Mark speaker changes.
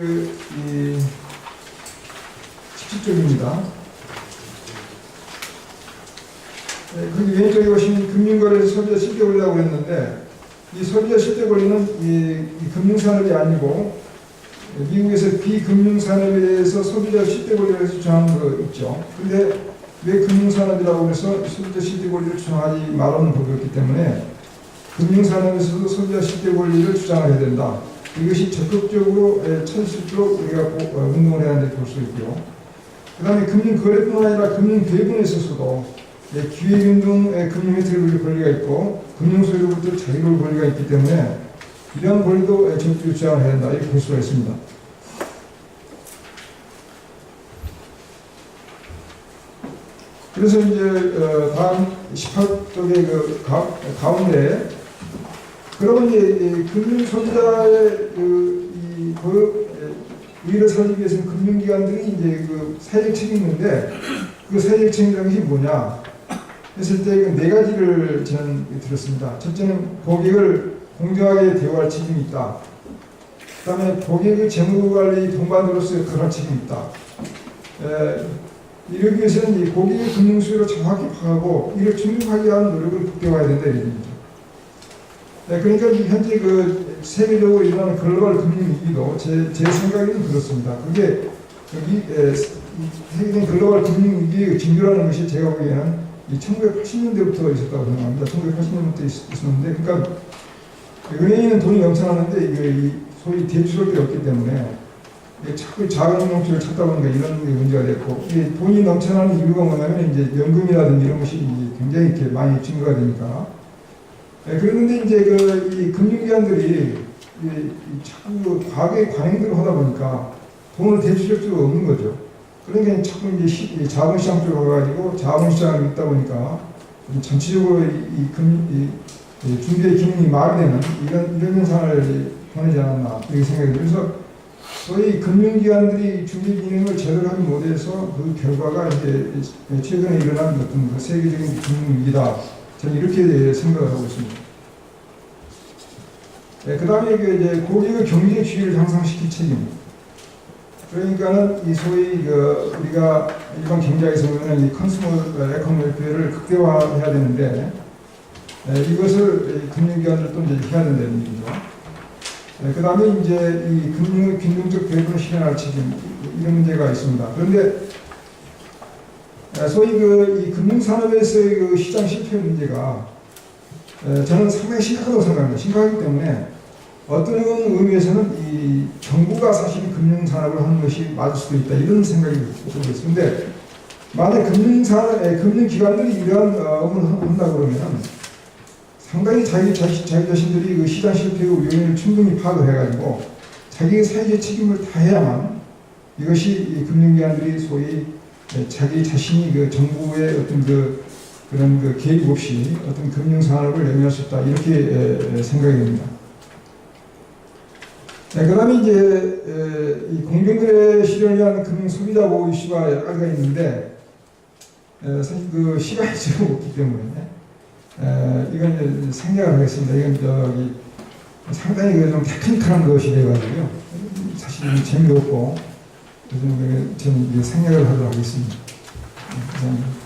Speaker 1: 이 17쪽입니다. 거기 왼쪽에 보시면 금융거래에서 소비자 실제 권리라고 했는데, 이 소비자 실제 권리는 이 금융산업이 아니고 미국에서 비금융산업에 대해서 소비자 실제 권리를 주장하는 거 있죠. 근데 왜 금융산업이라고 해서 소비자 실제 권리를 주장하지 말라는 법이 없기 때문에 금융산업에서도 소비자 실제 권리를 주장을 해야 된다. 이것이 적극적으로 찾을 수 있도록 우리가 운동을 해야 한다고 볼 수 있고요. 그 다음에 금융거래뿐만 아니라 금융대부분에 있어서도 기획운동의 금융 혜택을 누릴 권리가 있고 금융소유로부터 자유로울 권리가 있기 때문에 이러한 권리도 적극적으로 주장을 해야 한다. 이렇게 볼 수가 있습니다. 그래서 이제 다음 18쪽의 그 가운데 그러면 이제 금융소비자의 이익을 살리기 위해서는 금융기관들이 이제 그 사회적 책임이 있는데 그 사회적 책임이라는 것이 뭐냐 했을 때 네 가지를 저는 들었습니다. 첫째는 고객을 공정하게 대우할 책임이 있다. 그 다음에 고객의 재무관리 동반으로서의 그런 책임이 있다. 이러기 위해서는 이 고객의 금융수요를 정확히 파악하고 이를 충족하기 위한 노력을 극대화해야 된다 이런 얘기죠. 그러니까 현재 그 세계적으로 일어나는 글로벌 금융위기도 제 생각에는 그렇습니다. 그게 여기 세계적인 글로벌 금융위기의 징조라는 것이 제가 보기에는 1980년대부터 있었다고 생각합니다. 1980년부터 있었는데, 그러니까 은행에는 돈이 넘쳐나는데 이게 소위 대출할 게 없기 때문에 자꾸 작은 용표를 찾다 보니까 이런 게 문제가 됐고, 이게 돈이 넘쳐나는 이유가 뭐냐면 이제 연금이라든지 이런 것이 굉장히 이렇게 많이 증가가 되니까. 그런데 이제 이 금융기관들이 자꾸 과거의 관행대로 하다 보니까 돈을 대출할 수가 없는 거죠. 그러니까 자꾸 이제 자본시장 쪽으로 가가지고 자본시장을 믿다 보니까 전체적으로 중개 기능이 마비되는 이런 현상을 보내지 않았나 이렇게 생각이 들어요. 그래서 소위 금융기관들이 중개 기능을 제대로 하지 못해서 그 결과가 이제 최근에 일어난 어떤 그 세계적인 금융위기다. 저는 이렇게 생각을 하고 있습니다. 그 다음에 이제 고객의 경제 지위를 향상시킬 책임. 그러니까는 이 소위 우리가 일반 경제에서 보면 이 컨슈머 에코노미를 극대화해야 되는데 이것을 금융기관들도 이제 해야 된다는 얘기죠. 그 다음에 이제 이 금융의 균등적 배분을 실현할 책임 이런 문제가 있습니다. 그런데 소위 이 금융산업에서의 그 시장 실패 문제가 저는 상당히 심각하다고 생각합니다. 심각하기 때문에 어떤 의미에서는 이 정부가 사실 금융산업을 하는 것이 맞을 수도 있다 이런 생각이 들고 있습니다. 근데 만약 금융기관들이 이러한 업무를 한다 그러면 상당히 자기 자신들이 그 시장 실패의 요인을 충분히 파악을 해가지고 자기의 사회적 책임을 다해야만 이것이 이 금융기관들이 소위 자기 자신이 그 정부의 어떤 그런 개입 없이 어떤 금융산업을 영위할 수 있다 이렇게 생각이 됩니다. 그 다음에 이제 이 공정거래 실현을 위한 금융 소비자 보호 이슈가 여러 가지가 있는데 사실 그 시간이 지금 없기 때문에 이건 이제 생략을 하겠습니다. 이건 상당히 좀 테크니컬한 것이 돼가지고요. 사실 재미도 없고 저는 생략을 하도록 하겠습니다. 감사합니다.